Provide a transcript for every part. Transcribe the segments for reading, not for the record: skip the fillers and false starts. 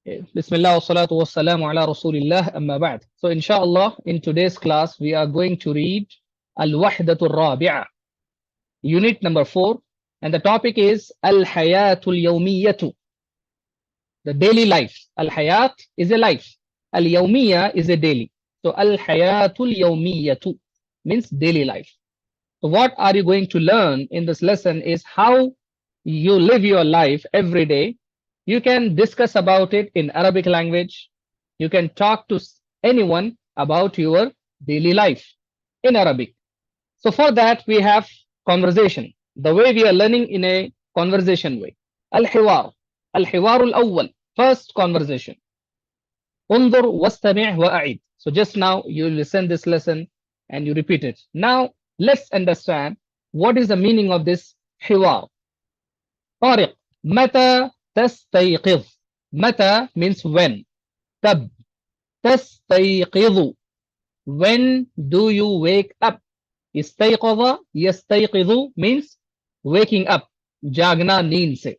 Bismillah wa salatu wa salamu ala Rasulillah amma ba'd. So inshallah in today's class we are going to read Al-Wahdatul Rabi'a, unit number 4, and the topic is Al-Hayatul Yawmiyatu, the daily life. Al-Hayat is a life. Al-Yawmiya is a daily. So Al-Hayatul Yawmiyatu means daily life. So what are you going to learn in this lesson is how you live your life every day. You can discuss about it in Arabic language. You can talk to anyone about your daily life in Arabic. So for that we have conversation. The way we are learning in a conversation way. Al-Hiwar. Al-Hiwar al-Awwal. First conversation. انظر واستمع وأعيد. So just now you listen this lesson and you repeat it. Now let's understand what is the meaning of this حوار. طارق متى تستيقظ. متى means when. تب تستيقظ. When do you wake up? استيقظ يستيقظ means waking up. जागना नींद से.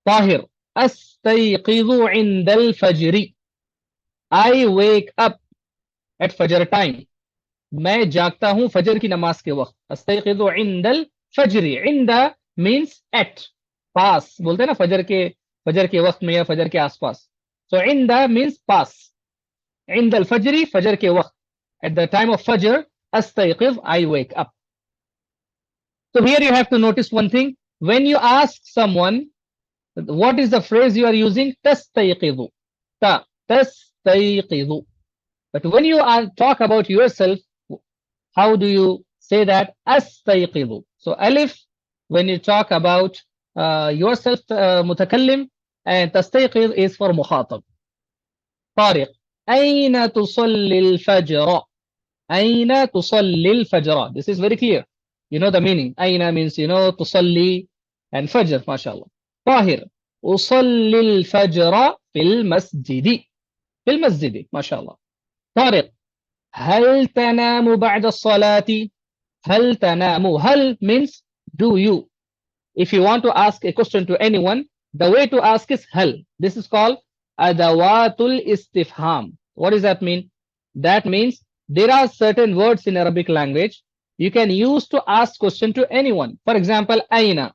طاهر أستيقظ عند الفجر. I wake up at Fajr time. मैं जागता हूं फजर की नमाज के वक्त. अस्तयक़िज़ इंदल फजरी. इंदा means at, पास बोलते हैं ना फजर के वक्त में या फजर के आसपास. So इंदा means पास. इंदल फजरी फजर के वक्त. At the time of Fajr, अस्तयक़िज़ I wake up. So here you have to notice one thing. When you ask someone what is the phrase you are using, तस्तयक़िज़. تستيقظ. But when you talk about yourself, how do you say that? أستيقظ. So alif, when you talk about yourself, متكلم, and تستيقظ is for مخاطب. طارق أين تصلي الفجر. أين تصلي الفجر. This is very clear. You know the meaning. أين means تصلي, and فجر ما شاء الله. طاهر أصلي الفجر في المسجد. في المسجد ما شاء الله. طارق هل تنام بعد الصلاة. هل تنام. هل means do you. If you want to ask a question to anyone, the way to ask is هل. This is called adawatul istifham. What does that mean? That means there are certain words in Arabic language you can use to ask question to anyone. For example, aina.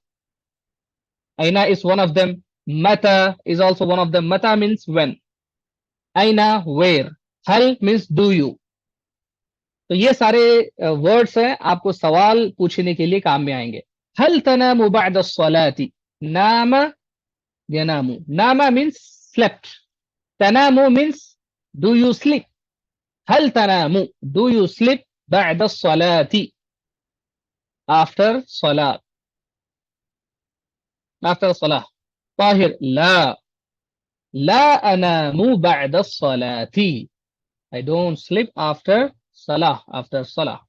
Aina is one of them. Mata is also one of them. Mata means when. Aina where. हल means do you. तो ये सारे words हैं आपको सवाल पूछने के लिए काम में आएंगे. हल तनामु बअद अस्सलाती. नाम यनामु. नामा मीन्स स्लेप्ट. तनामु मीन्स डू यू स्लीप. हल तनामु डू यू स्लीप बअद अस्सलाती. आफ्टर सलात. आफ्टर सलाह. طاهر لا. لا أنام بعد الصلاة. I don't sleep after salah, after salah.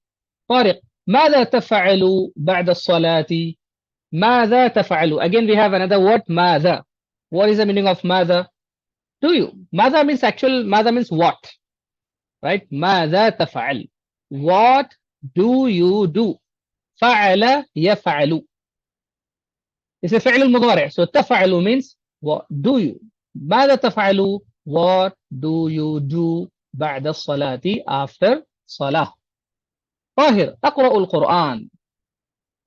طارق ماذا تفعل بعد الصلاة. ماذا تفعل. Again we have another word ماذا. What is the meaning of ماذا? Do you. ماذا means actual. ماذا means what, right? ماذا تفعل. What do you do. فعل يفعل. It's a فعل المضارع. So تفعل means what do you. ماذا تفعل. What do you do بعد الصلاة after صلاة. طاهر أقرأ القرآن.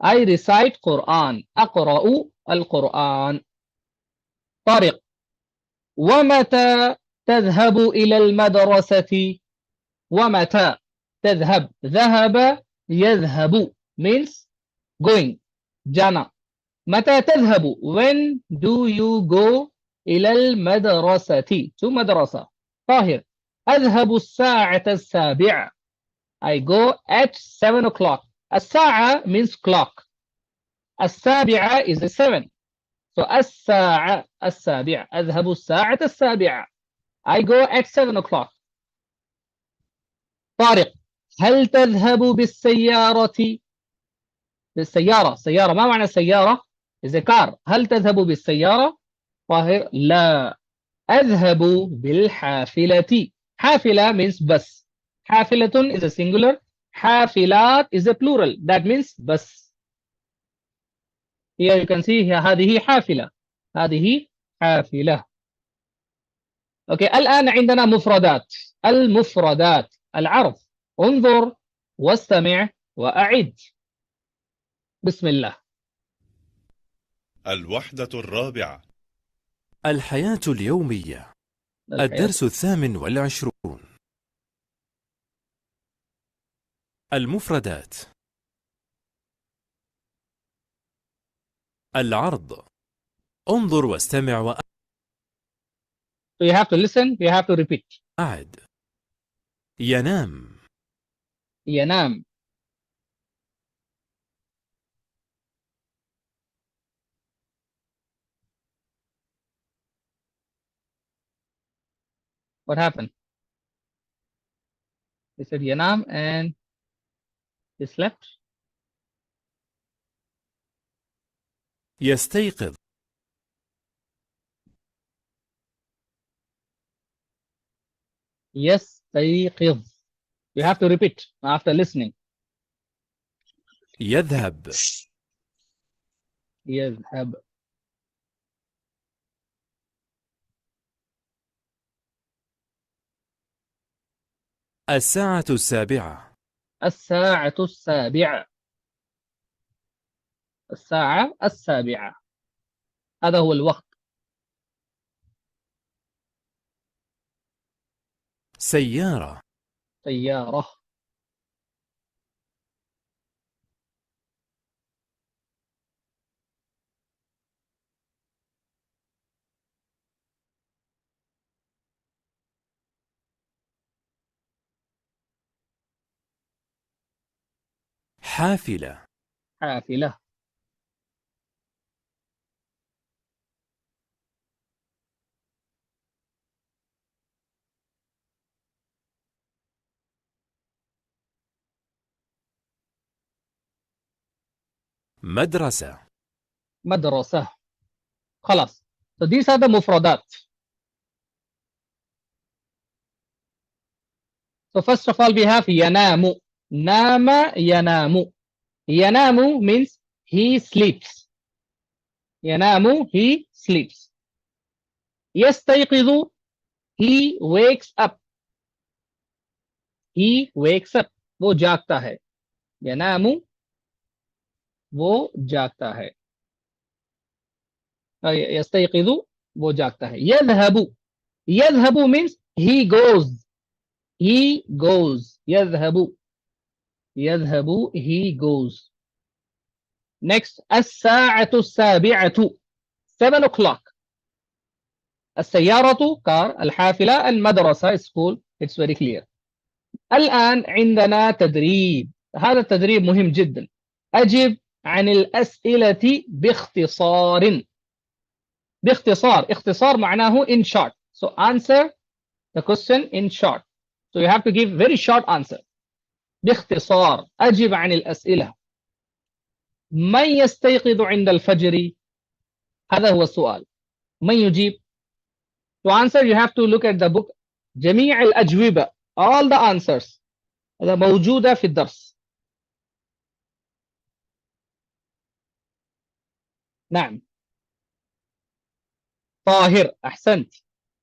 I recite قرآن. أقرأ القرآن. طارق ومتى تذهب إلى المدرسة. ومتى تذهب. ذهب يذهب means going, جانا. متى تذهب. When do you go إلى المدرسة. to مدرسة. طاهر أذهب الساعة السابعة. I go at 7 o'clock. الساعة means clock. السابعة is a 7. So الساعة السابعة. أذهب الساعة السابعة. I go at 7 o'clock. طارق هل تذهب بالسيارة. بالسيارة. سيارة ما معنى السيارة. is a car. هل تذهب بالسيارة. طاهر لا. أذهب بالحافلة. حافلة means bus. حافلة is a singular. حافلات is a plural. That means bus. Here you can see هذه حافلة. هذه حافلة. اوكي الآن عندنا مفردات. المفردات العرض. انظر واستمع وأعد. بسم الله. الوحدة الرابعة. الحياة اليومية. الحياة. الدرس 28. المفردات. العرض. انظر واستمع So you have to listen, you have to repeat. وأعد. ينام. ينام. What happened? He said ينام and he slept. يستيقظ. يستيقظ. You have to repeat after listening. يذهب. يذهب. الساعة 7. الساعة 7. الساعة 7. هذا هو الوقت. سيارة. سيارة. حافلة. حافلة. مدرسة. مدرسة. خلاص. So these are the مفردات. So first of all we have ينام. نام ينام. ينام means he sleeps. ينام he sleeps. يستيقظ he wakes up. He wakes up. वो जागता है. ينام वो जागता है. يستيقظ वो जागता है. يذهب. يذهب means he goes. He goes. يذهب. يذهب he goes. Next الساعة 7. 7 o'clock. السيارة car. الحافلة المدرسة school. It's very clear. الآن عندنا تدريب. هذا التدريب مهم جدا. أجب عن الأسئلة باختصار. باختصار. اختصار معناه in short. So answer the question in short. So you have to give very short answer. باختصار. أجب عن الأسئلة. من يستيقظ عند الفجر؟ هذا هو السؤال. من يجيب؟ To answer you have to look at the book. جميع الأجوبة. All the answers موجودة في الدرس. نعم. طاهر. أحسنت.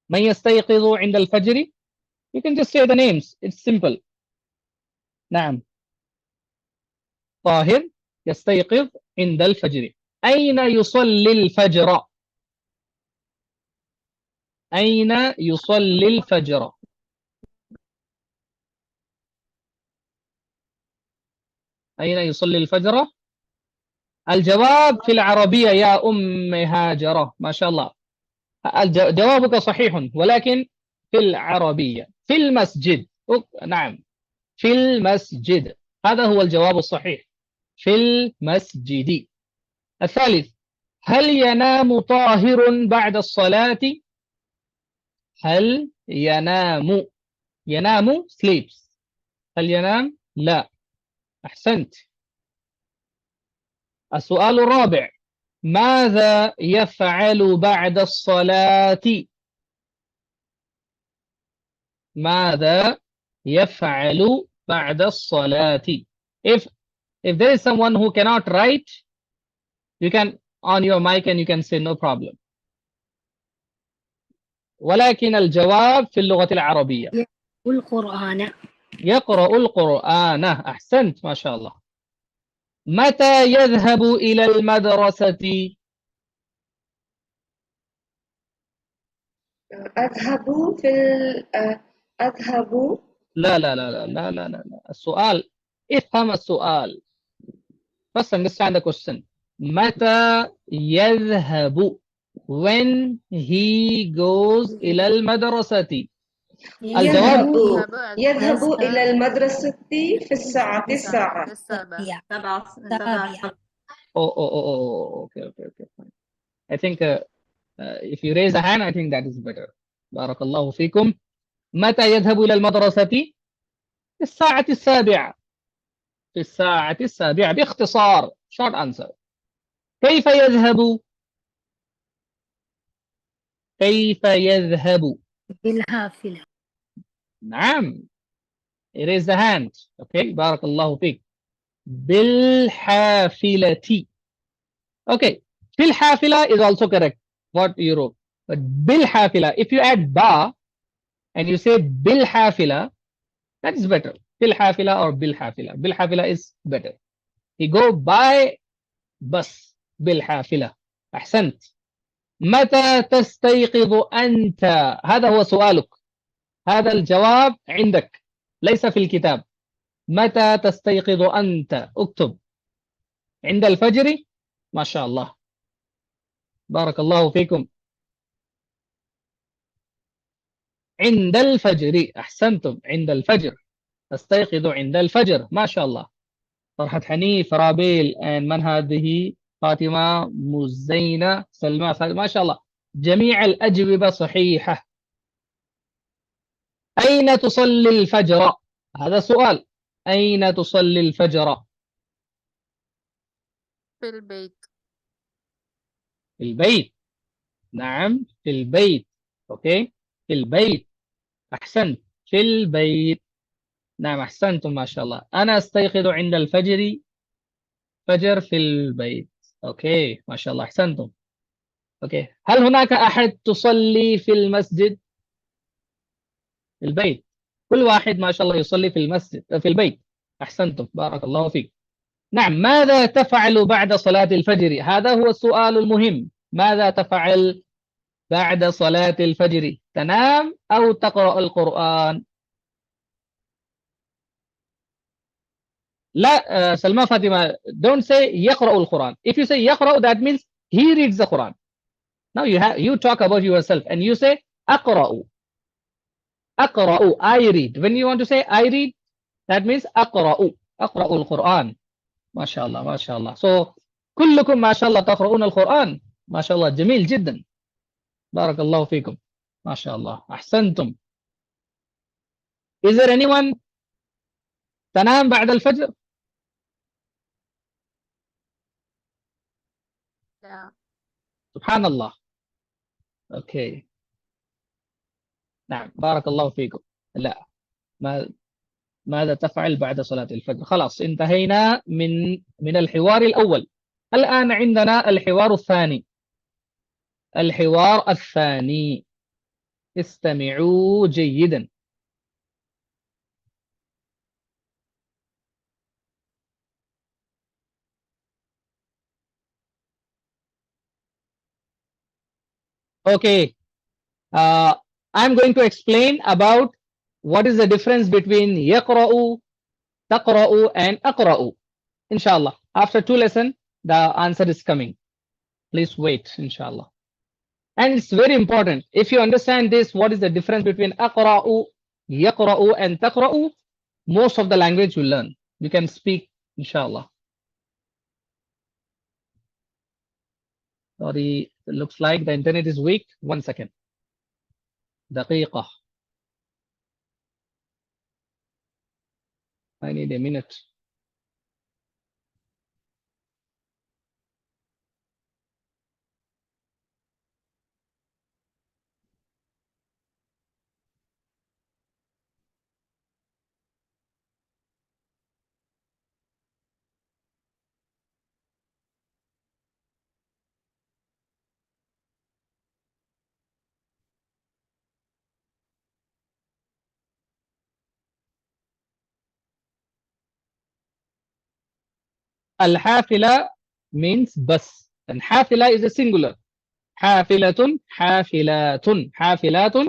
من يستيقظ عند الفجر؟ You can just say the names. It's simple. نعم. طاهر يستيقظ عند الفجر. أين يصلي الفجر؟ أين يصلي الفجر؟ أين يصلي الفجر؟ الجواب في العربية يا أم هاجرة. ما شاء الله. جوابك صحيح ولكن في العربية. في المسجد. نعم. في المسجد. هذا هو الجواب الصحيح. في المسجد. الثالث. هل ينام طاهر بعد الصلاة؟ هل ينام؟ ينام sleeps. هل ينام؟ لا. أحسنت. السؤال الرابع. ماذا يفعل بعد الصلاة؟ ماذا يفعل بعد الصلاة؟ If there is someone who cannot write, you can on your mic and you can say no problem. ولكن الجواب في اللغة العربية. القرآن. يقرأ القرآن. أحسنت ما شاء الله. متى يذهب إلى المدرسة؟ أذهب في أذهب. لا لا لا لا لا لا لا لا. السؤال، افهم السؤال. First understand the question. متى يذهب؟ When he goes إلى المدرسة. الجواب يذهب إلى المدرسة في الساعة 9. Okay, okay, okay, fine. I think if you raise a hand, I think that is better. بارك الله فيكم. متى يذهب إلى المدرسة؟ في الساعة 7. في الساعة 7 باختصار. short answer. كيف يذهب؟ كيف يذهب؟ بالحافلة. نعم. Raise the hand. Okay. بارك الله فيك. بالحافلة. Okay. في الحافلة is also correct. What you wrote. But بالحافلة, if you add ba and you say بالحافلة, that is better. بالحافلة or بالحافلة. بالحافلة is better. He go by bus. بالحافلة. أحسنت. متى تستيقظ أنت؟ هذا هو سؤالك. هذا الجواب عندك ليس في الكتاب. متى تستيقظ أنت؟ اكتب. عند الفجر. ما شاء الله. بارك الله فيكم. عند الفجر. أحسنتم. عند الفجر. تستيقظ عند الفجر. ما شاء الله. فرحة حنيف، رابيل، من هذه؟ فاطمة، مزينة، سلمى، ما شاء الله. جميع الأجوبة صحيحة. أين تصلي الفجر؟ هذا سؤال. أين تصلي الفجر؟ في البيت. في البيت. نعم في البيت. أوكي. في البيت. أحسنت. في البيت. نعم أحسنتم ما شاء الله. أنا أستيقظ عند الفجر. فجر في البيت. أوكي ما شاء الله أحسنتم. أوكي. هل هناك أحد تصلي في المسجد؟ في البيت. كل واحد ما شاء الله يصلي في المسجد في البيت. أحسنتم بارك الله فيك. نعم. ماذا تفعل بعد صلاة الفجر؟ هذا هو السؤال المهم. ماذا تفعل بعد صلاة الفجر؟ تنام أو تقرأ القرآن؟ لا سلمى فاطمة don't say يقرأ القرآن. If you say يقرأ that means he reads the Quran. Now you talk about yourself and you say أقرأ. أقرأ I read. When you want to say I read that means أقرأ. أقرأ القرآن. ما شاء الله ما شاء الله. So كلكم ما شاء الله تقرؤون القرآن. ما شاء الله جميل جدا. بارك الله فيكم. ما شاء الله أحسنتم. Is there anyone تنام بعد الفجر؟ لا. سبحان الله. أوكي. نعم بارك الله فيكم. لا. ماذا تفعل بعد صلاة الفجر؟ خلاص انتهينا من الحوار الأول. الآن عندنا الحوار الثاني. الحوار الثاني. استمعوا جيدا. Okay. I'm going to explain about what is the difference between يقرأ, تقرأ and أقرأ. Inshallah. After 2 lessons, the answer is coming. Please wait, inshallah. And it's very important. If you understand this, what is the difference between أقرأ, يقرأ and تقرأ, most of the language you learn. You can speak, inshallah. Sorry, it looks like the internet is weak. 1 second. دقيقة. I need a minute. Al-hafila means bus, and hafila is a singular. Hafilatun, hafilatun, hafilatun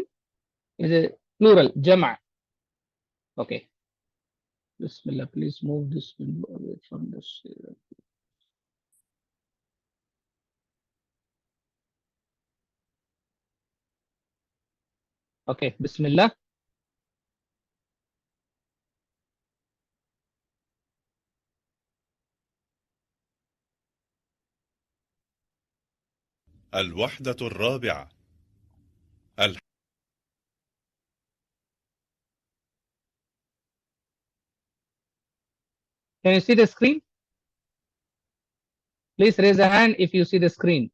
is a plural, jama'. Okay. Bismillah, please move this window away from this. Okay, Bismillah. الوحدة الرابعة. Can you see the screen? Please raise a hand if you see the screen.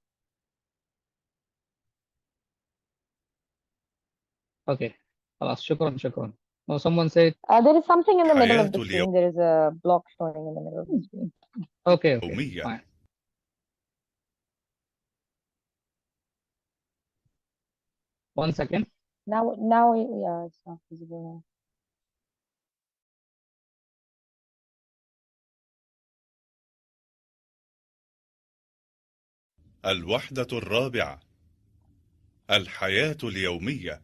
Okay. خلاص شكرا شكرا. Now someone said. There is something in the middle of the حياة screen. There is a block showing in the middle of the screen. Okay. اليومية. Fine. One second. Now, yeah, it's not visible now. الوحدة الرابعة. الحياة اليومية.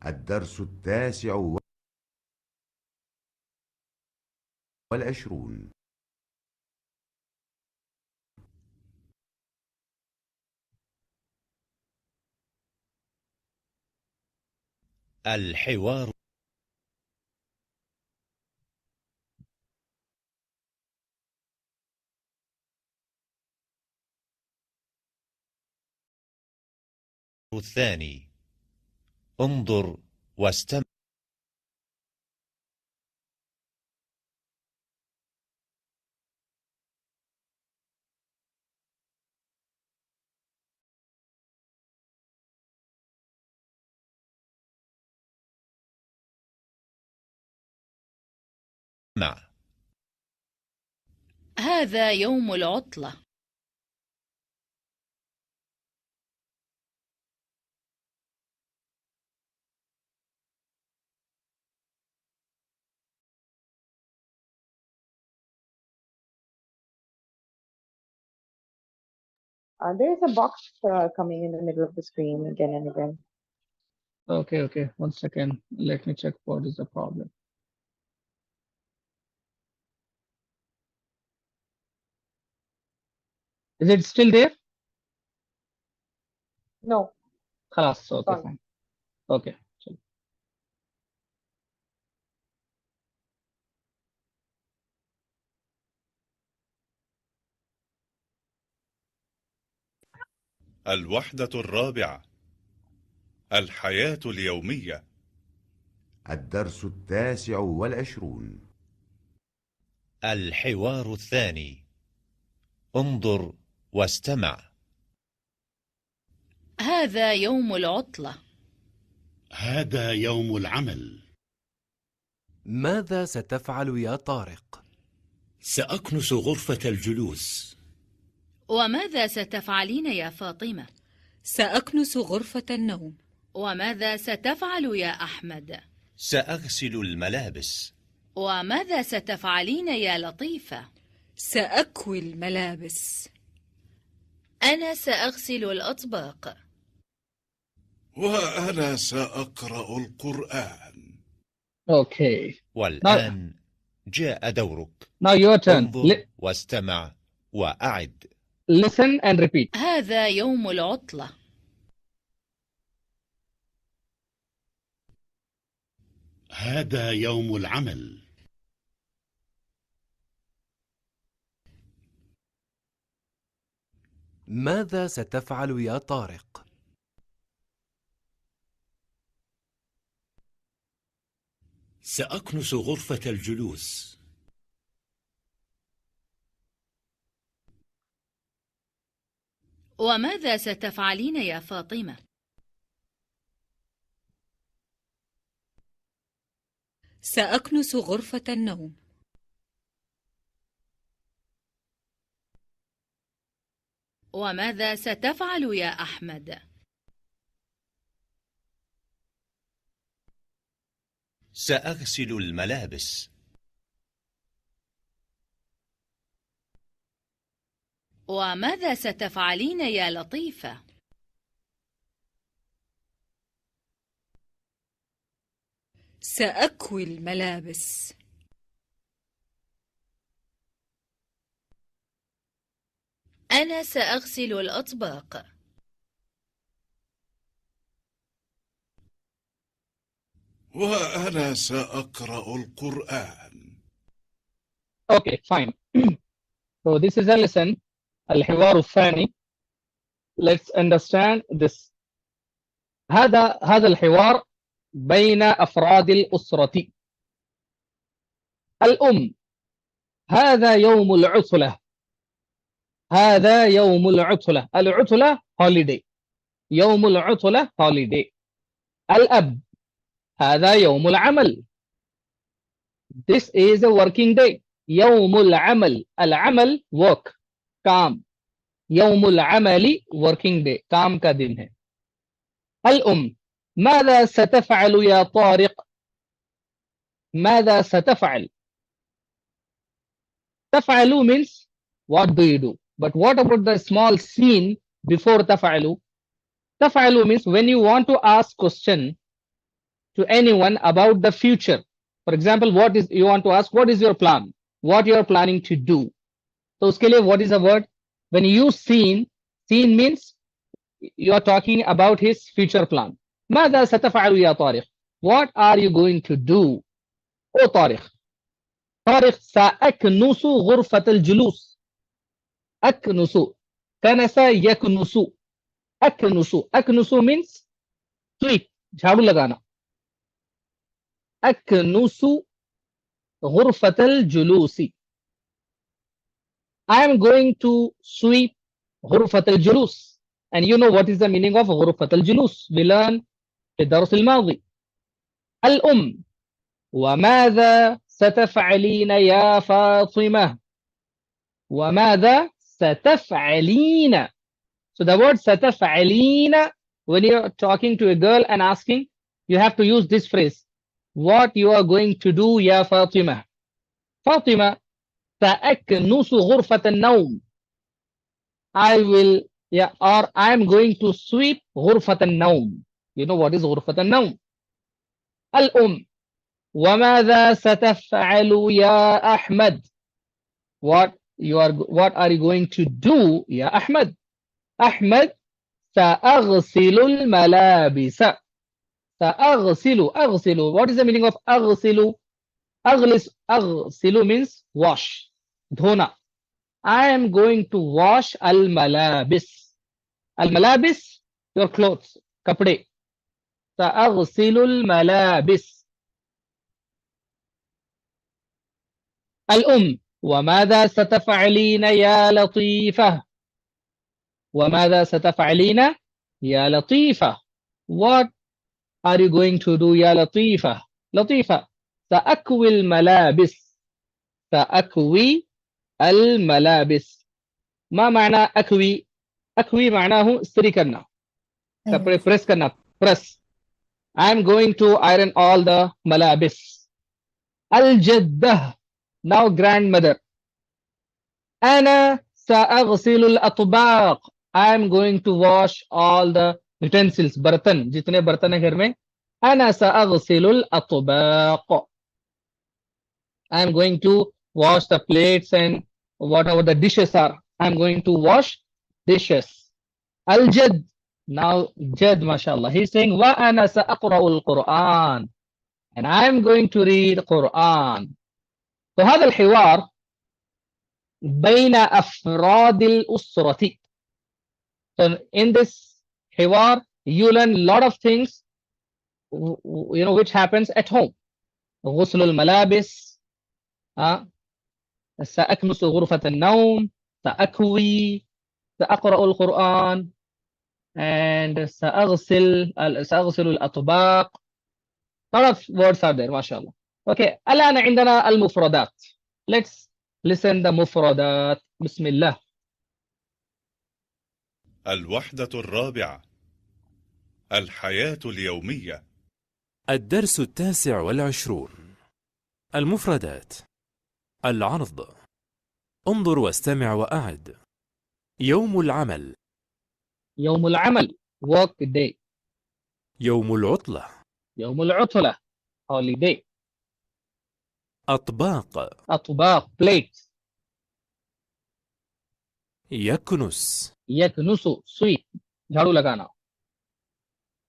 الدرس 29. الحوار الثاني. انظر واستمع. هذا يوم العطلة. There is a box coming in the middle of the screen again and again. Okay. One second. Let me check what is the problem. Is it still there? No. خلاص. Okay, Fine. fine. Okay. الوحدة الرابعة. الحياة اليومية. الدرس 29. الحوار الثاني. انظر واستمع. هذا يوم العطلة. هذا يوم العمل. ماذا ستفعل يا طارق؟ سأكنس غرفة الجلوس. وماذا ستفعلين يا فاطمة؟ سأكنس غرفة النوم. وماذا ستفعل يا أحمد؟ سأغسل الملابس. وماذا ستفعلين يا لطيفة؟ سأكوي الملابس. أنا سأغسل الأطباق. وأنا سأقرأ القرآن. Okay. والآن جاء دورك. Now your turn. انظر واستمع وأعد. Listen and repeat. هذا يوم العطلة. هذا يوم العمل. ماذا ستفعل يا طارق؟ سأكنس غرفة الجلوس. وماذا ستفعلين يا فاطمة؟ سأكنس غرفة النوم. وماذا ستفعل يا أحمد؟ سأغسل الملابس. وماذا ستفعلين يا لطيفة؟ سأكوي الملابس. أنا سأغسل الأطباق. وأنا سأقرأ القرآن. Okay, fine. So this is a lesson, الحوار الثاني. Let's understand this. هذا الحوار بين أفراد الأسرة. الأم: هذا يوم العطلة. هذا يوم العطلة. العطلة holiday. يوم العطلة holiday. الأب: هذا يوم العمل. This is a working day. يوم العمل. العمل work. काम. يوم العمل working day. काम का दिन है. الأم: ماذا ستفعل يا طارق؟ ماذا ستفعل؟ تفعل means what do you do. But what about the small scene before تفعل? تفعل means when you want to ask question to anyone about the future. For example, you want to ask what is your plan? What you are planning to do. So उसके लिए what is the word? When you use seen means you are talking about his future plan. ماذا ستفعل يا طارق? What are you going to do? O طارق. طارق: سأكنس غرفة الجلوس. أكنس. كنس يكنس. أكنس. أكنس means sweep. झाड़ू लगाना. أكنس غرفة الجلوس. I am going to sweep غرفة الجلوس. And you know what is the meaning of غرفة الجلوس. We learn في الدرس الماضي. الأم: وماذا ستفعلين يا فاطمة؟ وماذا ستفعلين. So the word ستفعلين, when you are talking to a girl and asking, you have to use this phrase. What you are going to do يا فاطمة. فاطمة: سأكنس غرفة النوم. I will, or I am going to sweep غرفة النوم. You know what is غرفة النوم. الأم: وماذا ستفعل يا أحمد؟ What are you going to do يا أحمد؟ أحمد: سأغسل الملابس. أغسل. What is the meaning of أغسل? أغسل means wash. धोना. I am going to wash الملابس. الملابس your clothes. कपड़े. سأغسل الملابس. الأم: وماذا ستفعلين يا لطيفة؟ وماذا ستفعلين يا لطيفة؟ What are you going to do يا لطيفة؟ لطيفة: سأكوي الملابس. سأكوي الملابس. ما معنى أكوي؟ أكوي معناه استري करना. कपड़े press करना. Press. I am going to iron all the malabis. الجدة. Now grandmother. أنا سأغسل الأطباق. I am going to wash all the utensils. बर्तन. जितने बर्तन है घर में. أنا سأغسل الأطباق. I am going to wash the plates and whatever the dishes are. I am going to wash dishes. Al-Jad. Now Jad, mashallah. He's saying وأنا سأقرأ القرآن. And I am going to read Quran. So هذا الحوار بين أفراد الأسرة. So in this حوار you learn a lot of things, you know, which happens at home. غسل الملابس. سأكنس غرفة النوم. سأكوي. سأقرأ القرآن. And سأغسل الأطباق. A lot of words are there, mashallah. Okay, الآن عندنا المفردات. Let's listen the مفردات. بسم الله. الوحدة الرابعة: الحياة اليومية. الدرس 29. المفردات. العرض: انظر واستمع وأعد. يوم العمل. يوم العمل work day. يوم العطلة. يوم العطلة holiday. أطباق. أطباق plate. يكنس. يكنس sweep झाड़ू लगाना.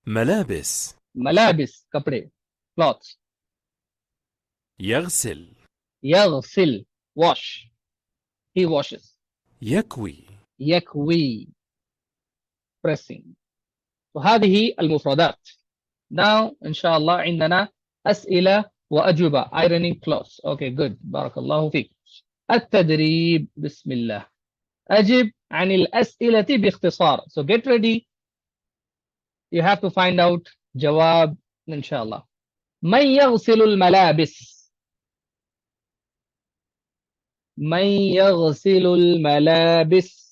ملابس. ملابس कपड़े clothes. يغسل. يغسل wash, he washes. يكوي. يكوي pressing. وهذه المفردات. Now إن شاء الله عندنا أسئلة وأجوبة ironing clothes. Okay good, بارك الله فيك. التدريب بسم الله. أجب عن الأسئلة باختصار. So get ready. You have to find out جواب إن شاء الله. من يغسل الملابس؟ من يغسل الملابس؟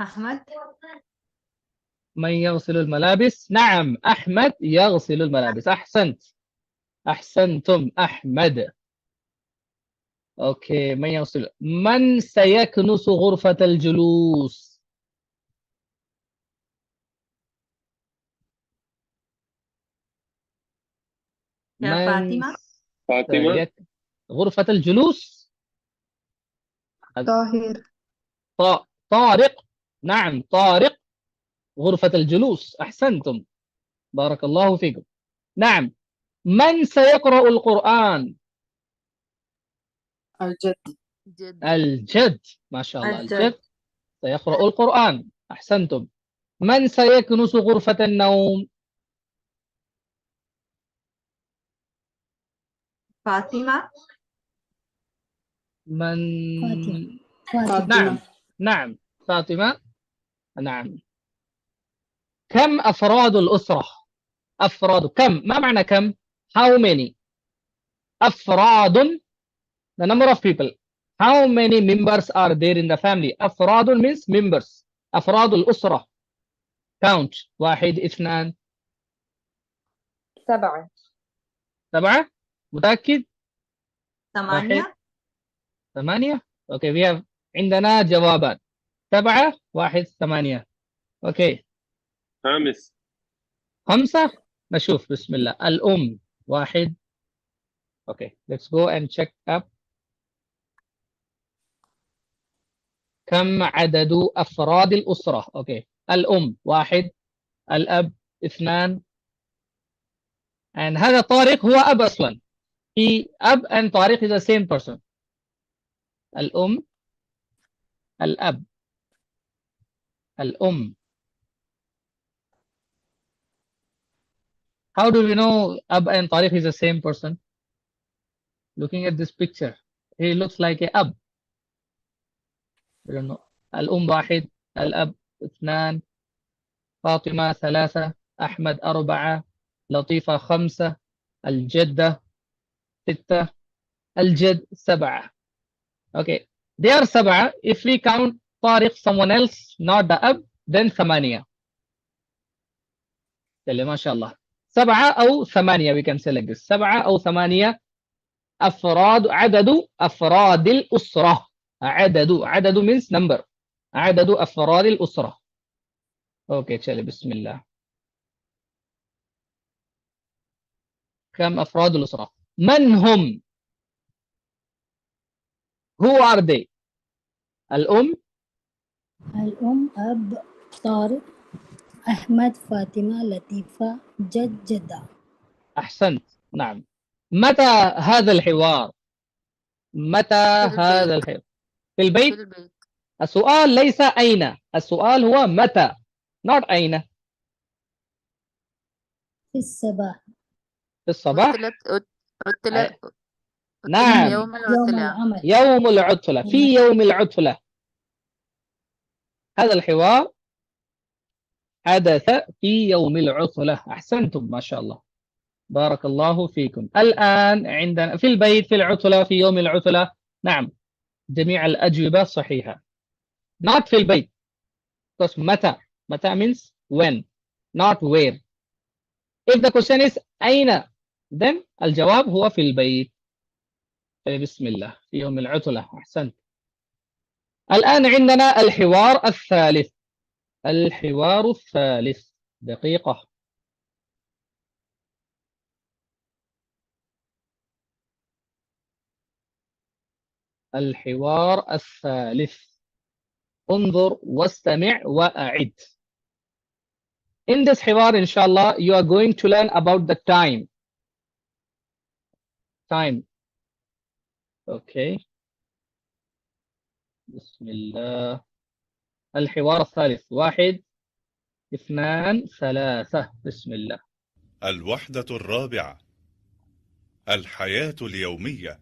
أحمد. من يغسل الملابس؟ نعم أحمد يغسل الملابس. أحسنت، أحسنتم أحمد. أوكي من يغسل. من سيكنس غرفة الجلوس؟ يا من فاطمة. غرفة الجلوس؟ طاهر. طارق. نعم طارق غرفة الجلوس. أحسنتم بارك الله فيكم. نعم من سيقرأ القرآن؟ الجد. الجد ما شاء الله. الجد سيقرأ القرآن. أحسنتم. من سيكنس غرفة النوم؟ فاطمة. من فاطمة. نعم نعم فاطمة. نعم. كم أفراد الأسرة؟ أفراد كم؟ ما معنى كم؟ How many؟ أفراد the number of people. How many members are there in the family? أفراد means members. أفراد الأسرة. count. 1 2 7. 7. متأكد؟ 8. 8. Okay we have عندنا جوابات 7 1 8. Okay 5. نشوف بسم الله. الأم 1. Okay let's go and check up. كم عدد أفراد الأسرة؟ Okay الأم 1 الأب 2 and هذا طارق هو أب أصلا. He أب and طارق is the same person. الأم الأب الأم. How do we know أب and طارق is the same person? Looking at this picture he looks like a أب. I don't know. الأم 1 الأب 2 فاطمة 3 أحمد 4 لطيفة 5 الجدة 6 الجد 7. Okay they are 7. If we count طارق someone else not the أب then 8. ما شاء الله 7 أو 8 we can say like this. 7 أو 8 أفراد. عدد أفراد الأسرة. عدد means number. عدد أفراد الأسرة. اوكي चलिए بسم الله. كم أفراد الأسرة؟ من هم؟ Who are they؟ الأم أب طارق أحمد فاطمة لطيفة جد جدة. أحسنت نعم. متى هذا الحوار؟ متى هذا الحوار؟ في البيت. السؤال ليس أين، السؤال هو متى not أين. في الصباح. في الصباح. نعم يوم العمل. يوم العطلة. في يوم العطلة. هذا الحوار حدث في يوم العطلة. أحسنتم ما شاء الله بارك الله فيكم. الآن عندنا في البيت في العطلة في يوم العطلة. نعم جميع الأجوبة صحيحة. not في البيت because متى means when not where. if the question is أين then الجواب هو في البيت. بسم الله في يوم العطلة. أحسنت. الآن عندنا الحوار الثالث. الحوار الثالث، دقيقة. الحوار الثالث، انظر واستمع وأعد. In this حوار إن شاء الله you are going to learn about the time. Okay. بسم الله. الحوار الثالث، 1 2 3. بسم الله. الوحدة الرابعة، الحياة اليومية.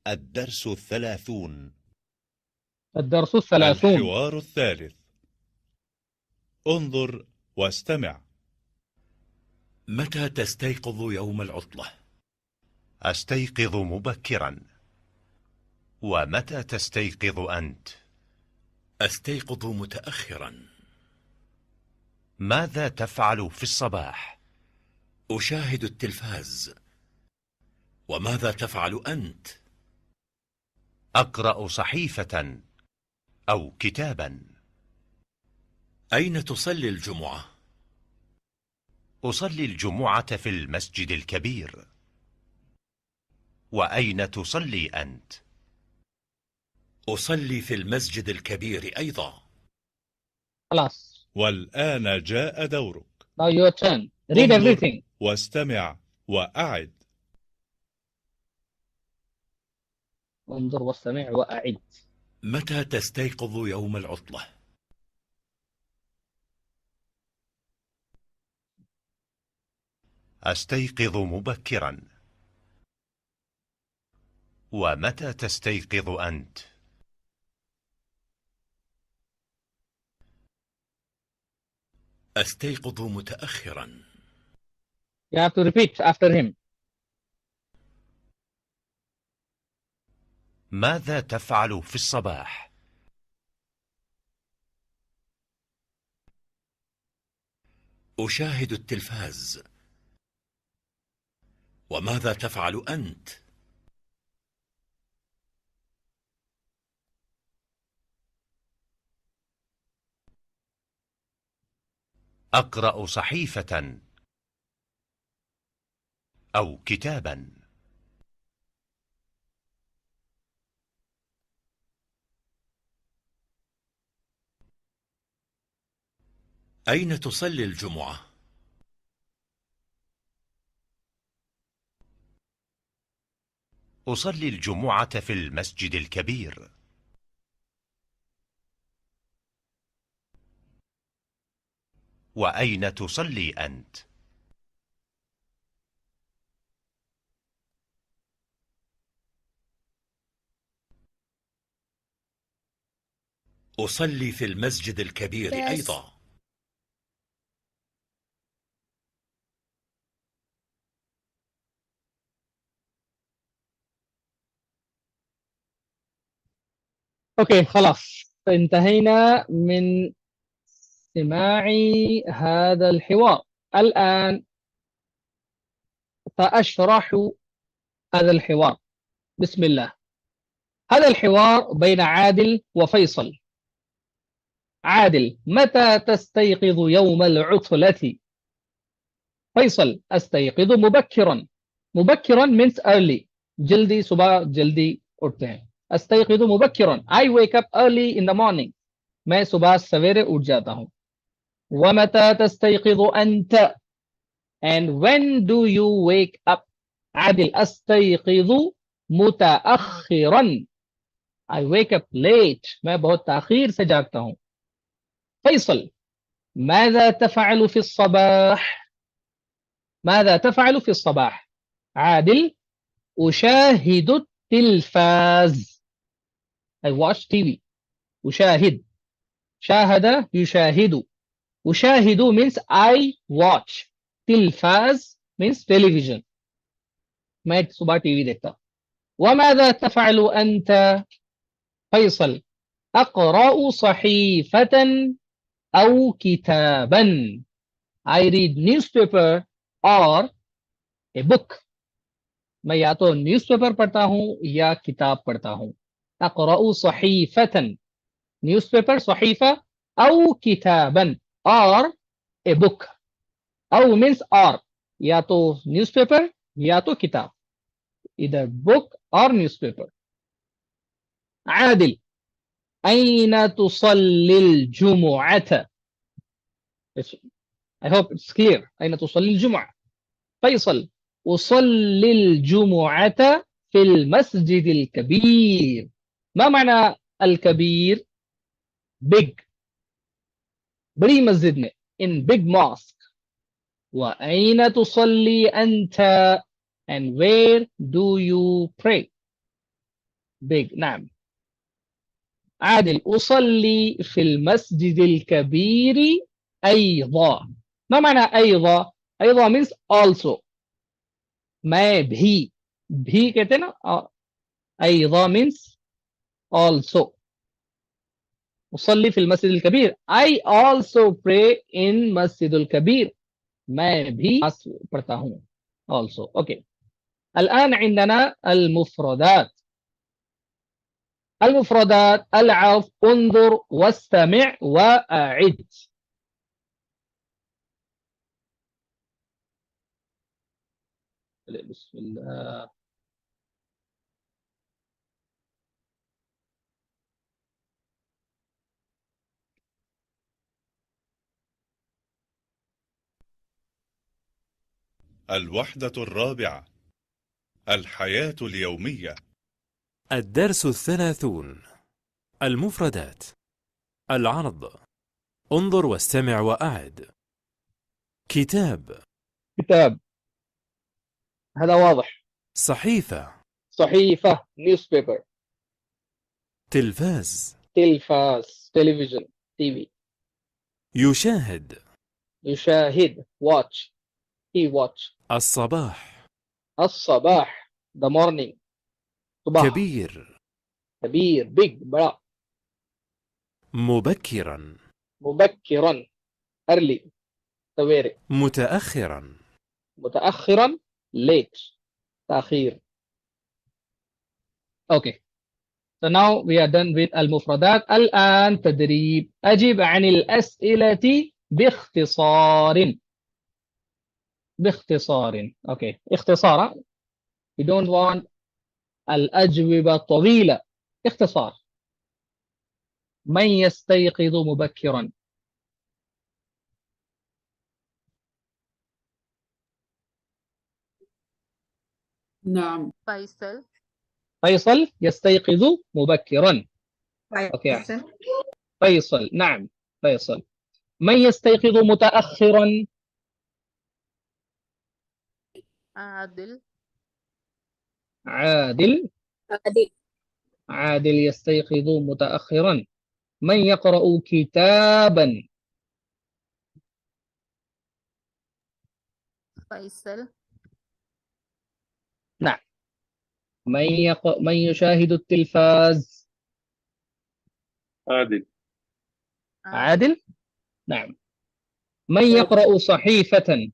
الدرس 30. الدرس 30. الحوار الثالث، انظر واستمع. متى تستيقظ يوم العطلة؟ أستيقظ مبكرا. ومتى تستيقظ أنت؟ أستيقظ متأخرا. ماذا تفعل في الصباح؟ أشاهد التلفاز. وماذا تفعل أنت؟ أقرأ صحيفة أو كتابا. أين تصلي الجمعة؟ أصلي الجمعة في المسجد الكبير. وأين تصلي أنت؟ أصلي في المسجد الكبير أيضا. خلاص. والآن جاء دورك. Now your turn. Read انظر everything. واستمع وأعد. انظر واستمع وأعد. متى تستيقظ يوم العطلة؟ أستيقظ مبكرا. ومتى تستيقظ أنت؟ أستيقظ متأخرا. You have to repeat after him. ماذا تفعل في الصباح؟ أشاهد التلفاز. وماذا تفعل أنت؟ أقرأ صحيفة أو كتابا. أين تصلي الجمعة؟ أصلي الجمعة في المسجد الكبير. وأين تصلي أنت؟ أصلي في المسجد الكبير أيضا. اوكي خلاص، انتهينا من سماع هذا الحوار. الآن سأشرح هذا الحوار. بسم الله. هذا الحوار بين عادل وفيصل. عادل: متى تستيقظ يوم العطلة؟ فيصل: أستيقظ مبكرا. مبكرا means early. जल्दी सुबह जल्दी उठते हैं. أستيقظ مبكرا. I wake up early in the morning. मैं सुबह सवेरे उठ जाता हूँ. ومتى تستيقظ أنت? And when do you wake up? عادل: أستيقظ متأخرا. I wake up late. मैं बहुत ताखीर से जागता हूँ. فيصل: ماذا تفعل في الصباح؟ ماذا تفعل في الصباح؟ عادل: أشاهد التلفاز. I watch TV. أشاهد. شاهد يشاهد. أشاهد means I watch. تلفاز means television. मैं सुबह टीवी देखता. وماذا تفعل أنت؟ فيصل: أقرأ صحيفة أو كتابا. I read newspaper or a book. मैं या तो न्यूज़पेपर पढ़ता हूँ या किताब पढ़ता हूँ. أقرأ صحيفة newspaper صحيفة أو كتابا or a book أو means or या तो newspaper या तो किताब either book or newspaper. عادل أين تصلي الجمعة؟ I hope it's clear. أين تصلي الجمعة؟ فيصل أصلي الجمعة في المسجد الكبير. ما معنى الكبير؟ big. बड़ी मस्जिद में in big mosque. وأين تصلي أنت? and where do you pray? big. نعم. عادل أصلي في المسجد الكبير أيضا. ما معنى أيضا؟ أيضا means also. मैं भी कहते हैं ना, أيضا means also. أصلي في المسجد الكبير. I also pray in مسجد الكبير. मैं भी पढ़ता हूँ also. okay. الآن عندنا المفردات. المفردات العظ انظر واستمع وأعد. بسم الله. الوحدة الرابعة الحياة اليومية. الدرس 30. المفردات. العرض انظر واستمع وأعد. كتاب هذا واضح. صحيفة newspaper. تلفاز television TV. يشاهد watch he watch. الصباح the morning صباح. كبير big بڑا. مبكرا early سويري. متأخرا late تأخير. okay. So now we are done with المفردات. الآن تدريب. أجب عن الأسئلة باختصار. okay. اختصارا. we don't want الأجوبة طويلة. اختصار. من يستيقظ مبكرا؟ نعم. فيصل يستيقظ مبكرا. اوكي. فيصل. نعم فيصل. من يستيقظ متأخرا؟ عادل يستيقظ متأخرا. من يقرأ كتابا؟ نعم. من يشاهد التلفاز؟ عادل. نعم. من يقرأ صحيفة؟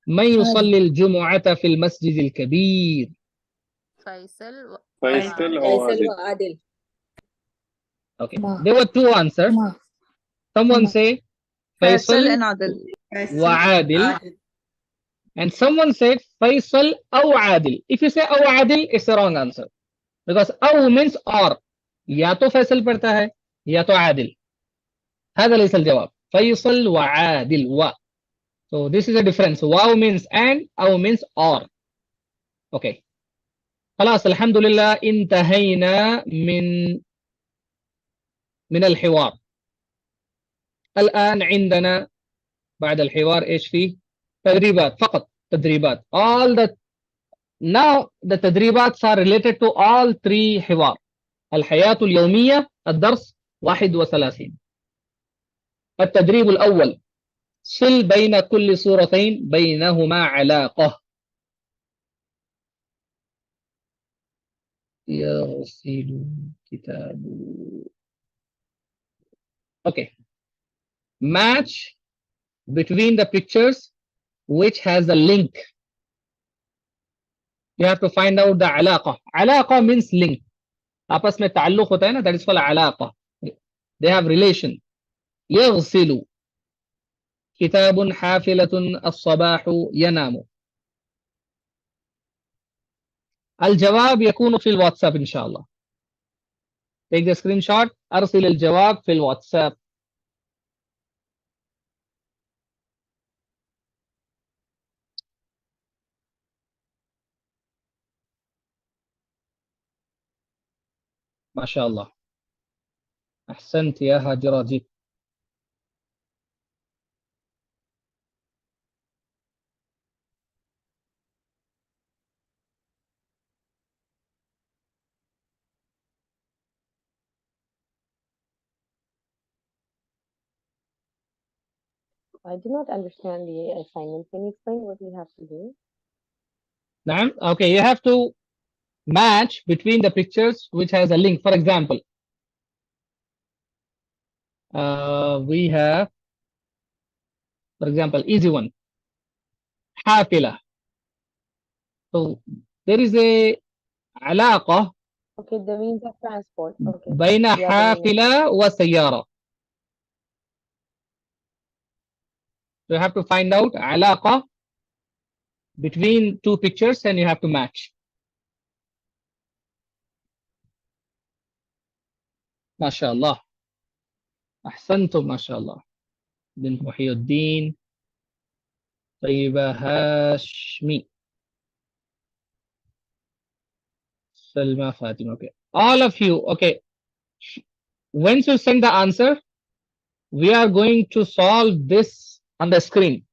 من يصلي الجمعة في المسجد الكبير؟ فيصل وعادل. Okay. There were two answers. Someone say فيصل وعادل. And someone said فيصل أو عادل. If you say أو عادل, it's the wrong answer. Because أو means or. या तो फैसल पढ़ता है या तो عادل. هذا ليس الجواب. فيصل وعادل و. So this is a difference. واو means and أو means or. Okay. خلاص الحمد لله انتهينا من الحوار. الآن عندنا بعد الحوار إيش فيه؟ تدريبات فقط. تدريبات. Now the تدريبات are related to all three حوار. الحياة اليومية الدرس 31. التدريب الأول صل بين كل صورتين بينهما علاقة. يغسل كتاب. Okay. Match between the pictures which has a link. You have to find out the علاقة. علاقة means link. आपस में ताल्लुक होता है ना, that is called علاقة. They have relation. يغسل. كتاب حافلة الصباح ينام. الجواب يكون في الواتساب إن شاء الله. Take the screenshot. أرسل الجواب في الواتساب. ما شاء الله. أحسنت يا هاجرة جيت. I do not understand the assignment. Can you explain what we have to do? نعم. Okay, you have to match between the pictures which has a link. For example, we have, for example, easy one. حافلة. So there is a علاقة. Okay, the means of transport. Okay. بين حافلة وسيارة. So you have to find out علاقة between two pictures and you have to match. ما شاء الله. أحسنتم ما شاء الله. بن محي الدين. طيبة هاشمي. Salma Fatima. Okay. All of you. Okay. Once you send the answer, we are going to solve this on the screen.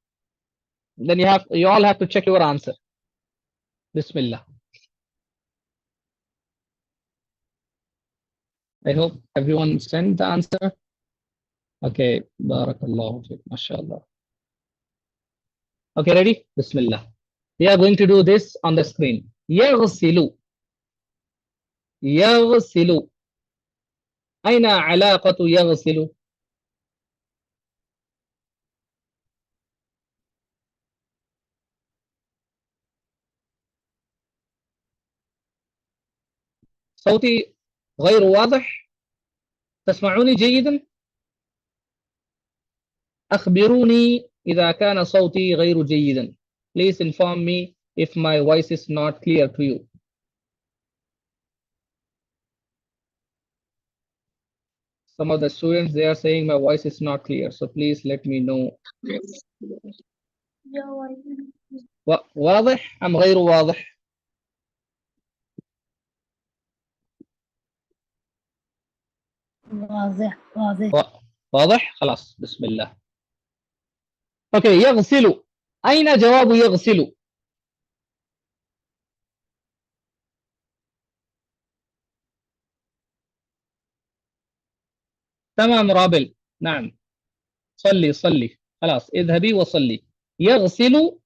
Then you all have to check your answer. Bismillah. I hope everyone sent the answer. Okay. Barakallahu fiik. MashaAllah. Okay, ready? Bismillah. We are going to do this on the screen. يغسل. يغسل. أين علاقة يغسل؟ صوتي غير واضح؟ تسمعوني جيدا؟ أخبروني إذا كان صوتي غير جيدا. Please inform me if my voice is not clear to you. Some of the students, they are saying my voice is not clear. So please let me know. واضح أم غير واضح؟ واضح. واضح؟ خلاص بسم الله. اوكي. يغسل. أين جواب يغسل؟ تمام رابل. نعم. صلي خلاص اذهبي وصلي. يغسل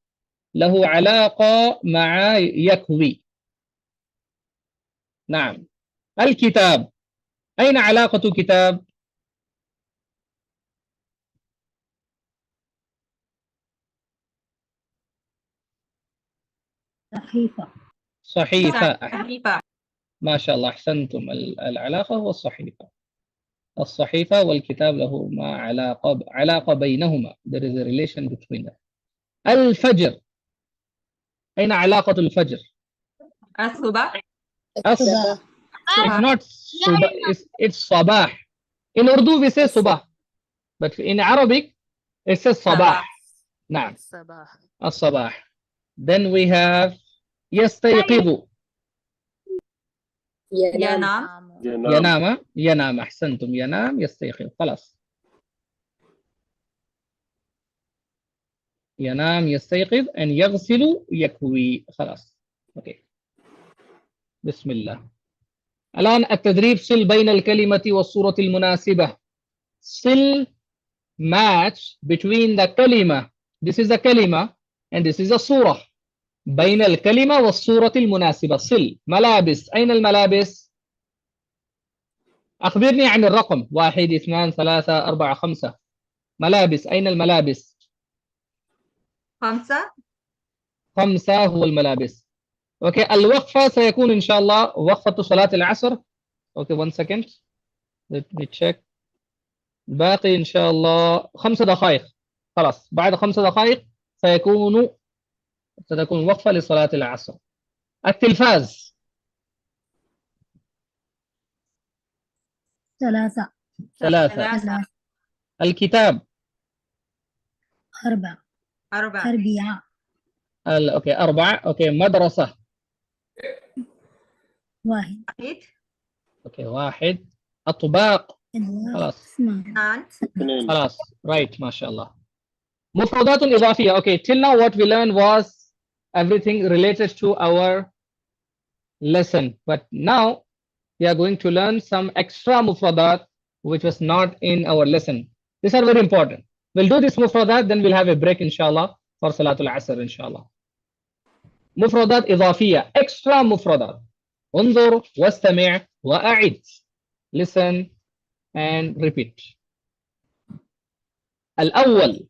له علاقة مع يكوي. نعم. الكتاب. أين علاقة كتاب؟ صحيفة. ما شاء الله أحسنتم. العلاقة هو الصحيفة. الصحيفة والكتاب له ما علاقة بينهما. There is a relation between them. الفجر. أين علاقة الفجر؟ الصباح. It's not subah, it's sabah. In Urdu we say subah, but in Arabic it says sabah. نعم. الصباح. Then we have يستيقظ. ينام. أحسنتم. ينام يستيقظ. خلاص. ينام يستيقظ and يغسل يكوي. خلاص. اوكي. بسم الله. الآن التدريب. صل بين الكلمة والصورة المناسبة. صل match between the كلمة. This is a كلمة and this is a صورة. بين الكلمة والصورة المناسبة. صل. ملابس. أين الملابس؟ أخبرني عن الرقم. 1 2 3 4 5. ملابس. أين الملابس؟ 5. 5 هو الملابس. اوكي الوقفة سيكون ان شاء الله وقفة صلاة العصر. اوكي 1 second let me check. باقي ان شاء الله 5 دقائق. خلاص بعد 5 دقائق ستكون وقفة لصلاة العصر. التلفاز 3 3. الكتاب 4 4 اوكي 4. اوكي مدرسة 1 اوكي 1. أطباق خلاص خلاص right ما شاء الله. مفردات إضافية. Okay, till now what we learned was everything related to our lesson, but now we are going to learn some extra mufradat which was not in our lesson. These are very important. We'll do this mufradat, then we'll have a break inshallah for Salatul Asr inshallah. مفردات إضافية, extra مفردات. انظر واستمع وأعد. Listen and repeat. الأول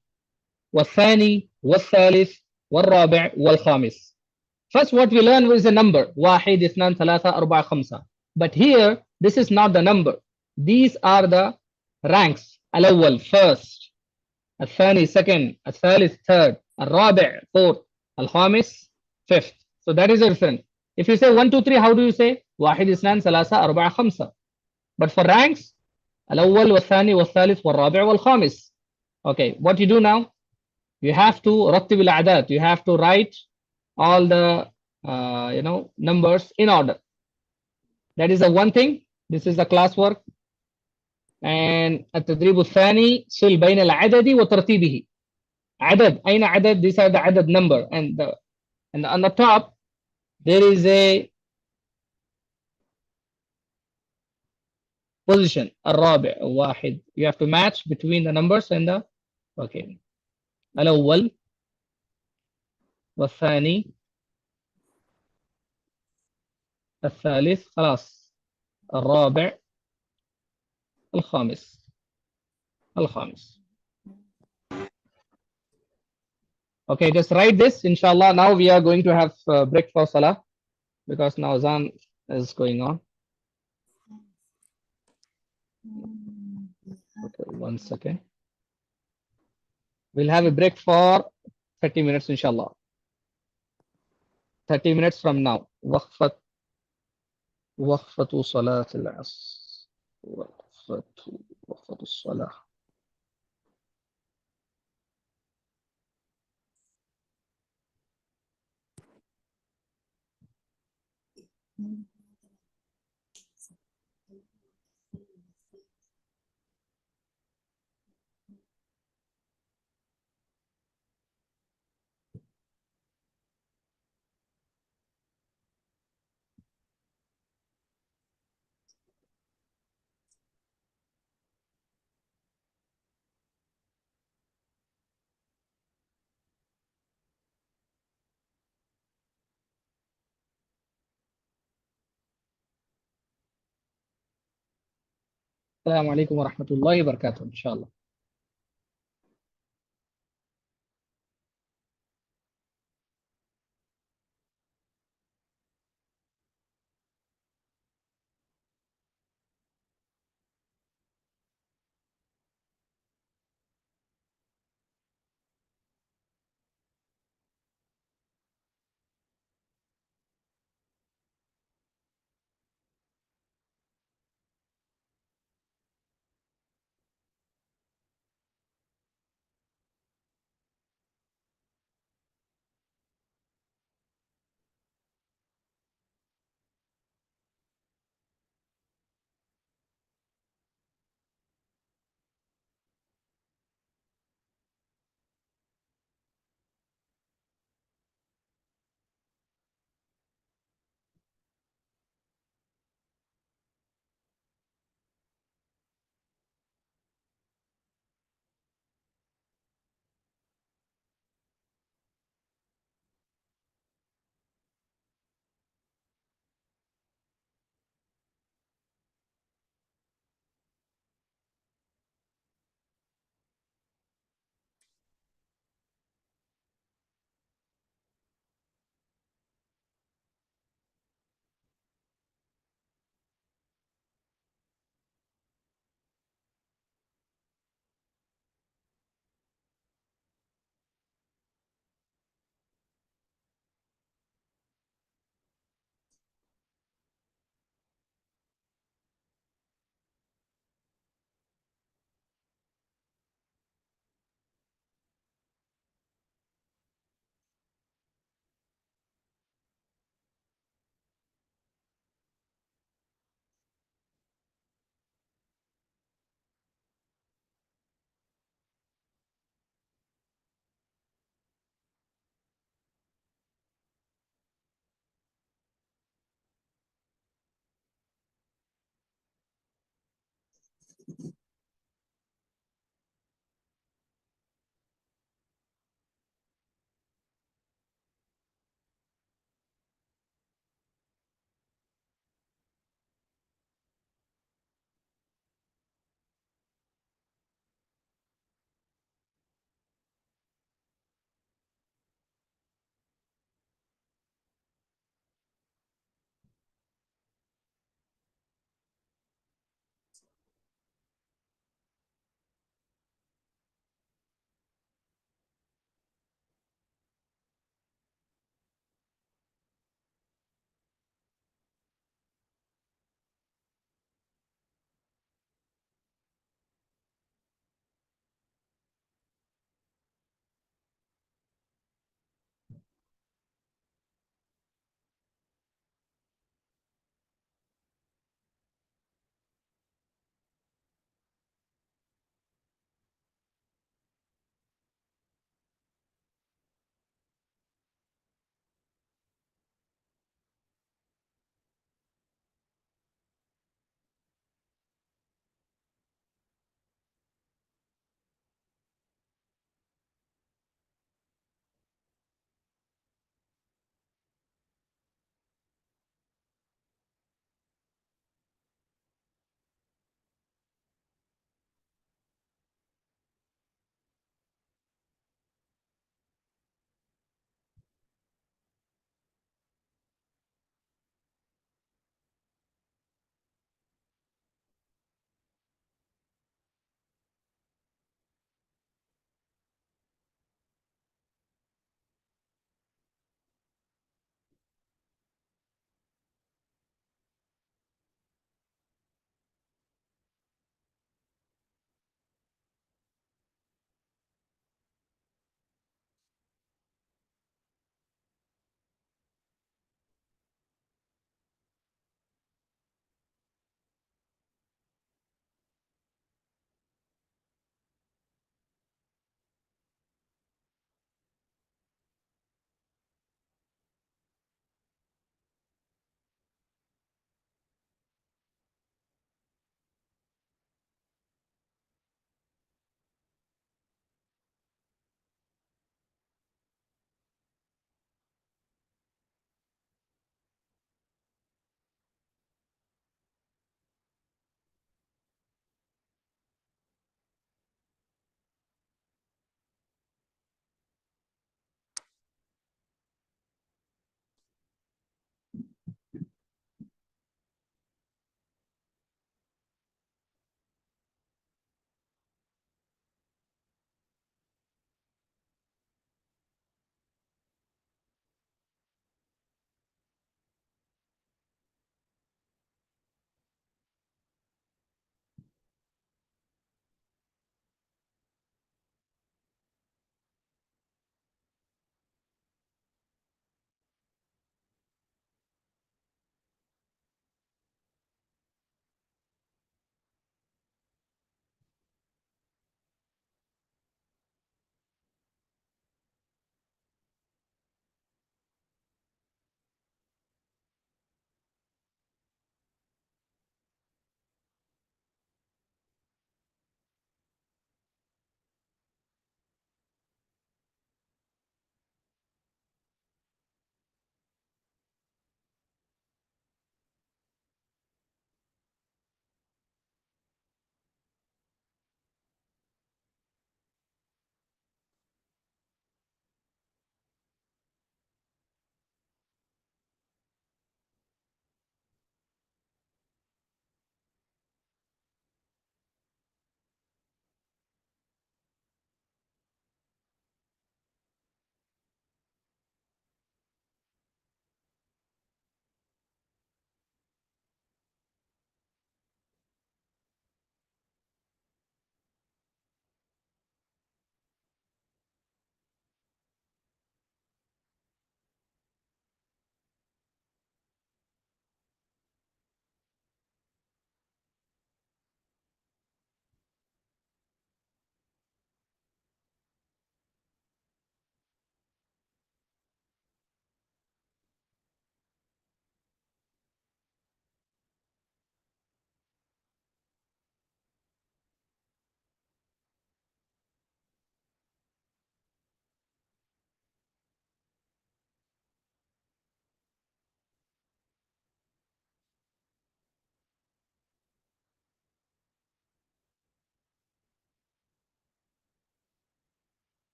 والثاني والثالث والرابع والخامس. First what we learn is a number 1 2 3 4 5. But here this is not the number. These are the ranks. الأول first, الثاني second, الثالث third, الرابع fourth, الخامس fifth. So that is a difference. If you say 1 2 3, how do you say 1 2 3 4 5? But for ranks الأول والثاني والثالث والرابع والخامس. Okay, what you do now? You have to رتب الأعداد. You have to write all the numbers in order. That is the one thing. This is the classwork. And التدريب الثاني صل بين العدد وترتيبه. عدد أين عدد? These are the عدد number. And on the top there is a position الرابع 1. You have to match between the numbers and the okay. الأول والثاني الثالث خلاص الرابع الخامس. Okay, just write this inshallah. Now we are going to have break for salah because now azan is going on. Okay, 1 second. We'll have a break for 30 minutes inshallah. 30 minutes from now. وقفة صلاة العصر. وقفة الصلاة. السلام عليكم ورحمة الله وبركاته إن شاء الله.